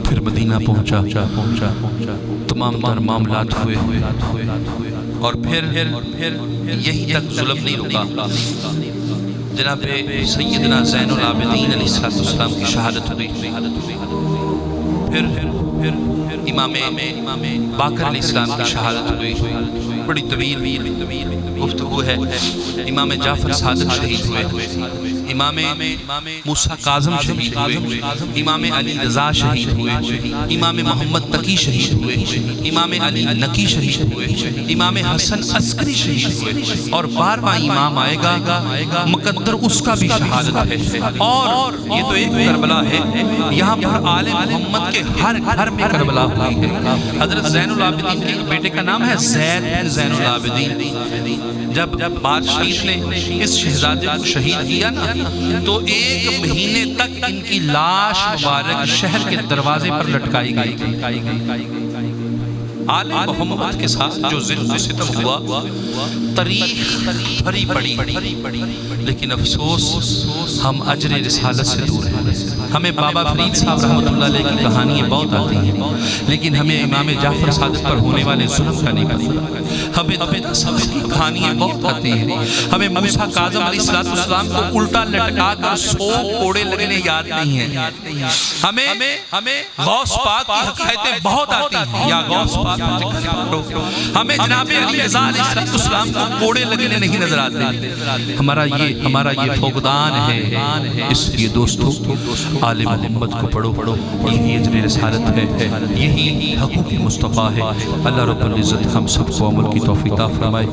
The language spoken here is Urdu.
پھر مدینہ پہنچا، تمام تر معاملات ہوئے، اور پھر یہیں تک ظلم نہیں رکا۔ جناب سیدنا زین العابدین علیہ السلام کی شہادت ہوئی، پھر امام باقر علیہ السلام کی شہادت ہوئی۔ بڑی طویل گفتگو ہے۔ امام جعفر صادق شہید ہوئے، امام موسیٰ کاظم شہید ہوئے، امام علی رضا شہید ہوئے، امام محمد تقی شہید ہوئے، امام علی نقی شہید ہوئے، امام حسن عسکری شہید ہوئے، اور 12واں امام آئے گا مقدر اس کا بھی شہادت ہے۔ اور یہ تو ایک کربلا ہے، یہاں پر آل محمد کے ہر گھر میں کربلا ہوئی ہے۔ حضرت زین العابدین کے بیٹے کا نام ہے زین العابدین۔ جب بادشاہ نے اس شہزادے کو شہید کیا نا، تو 1 مہینے تک ان کی لاش مبارک شہر کے دروازے پر لٹکائی گئی۔ آل محمد کے ساتھ جو ظلم و ستم ہوا، تاریخ بھری پڑی، لیکن افسوس ہم اجر رسالت سے دور ہیں۔ ہمیں بابا فرید صاحب رحمت اللہ علیہ کی کہانیاں بہت آتی ہیں، لیکن ہمیں امام جعفر صادق پر ہونے والے ظلم کا نہیں پتہ۔ ہمیں صاحب کی کہانیاں بہت آتی ہیں، ہمیں موسیٰ کاظم علیہ السلام کو الٹا لٹکا کر 100 کوڑے لگنے یاد نہیں ہیں۔ ہمیں غوث پاک کی حکایتیں بہت آتی ہیں، یا غوث پاک ہمیں جناب علی رضا علیہ السلام کو کوڑے لگنے نہیں نظر آتے۔ ہمارا یہ فقدان ہے۔ اس لیے دوستو آل محمد کو پڑھو، یہی اجر رسالت ہے، یہی حقوق مصطفیٰ ہے۔ اللہ رب العزت ہم سب کو عمل کی توفیق عطا فرمائے۔